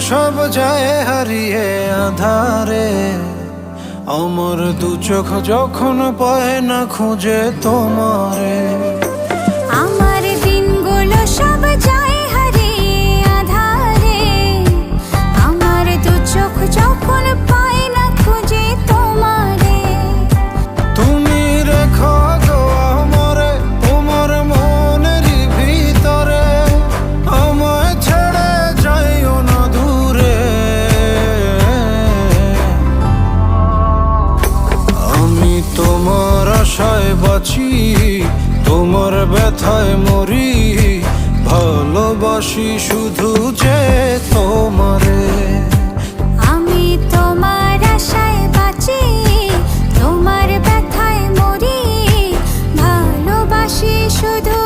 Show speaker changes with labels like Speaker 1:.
Speaker 1: সব যায় হারিয়ে আধারে, আমার দু চোখ যখন পায় না খুঁজে তোমারে।
Speaker 2: আমার দিনগুলো সব যায় হারিয়ে আধারে, আমার দু চোখ যখন পায় না খুঁজে তোমারে।
Speaker 1: তুমি রেখো গো আমারে তোমার মনেরই ভিতরে, আমায় ছেড়ে যাইও না দূরে। আমি তোমার আশায় বাঁচি, তোমার ব্যথায় মরি, ভালোবাসি শুধু যে তোমারে।
Speaker 2: আমি তোমার আশায় বাঁচি, তোমার ব্যথায় মরি, ভালোবাসি শুধু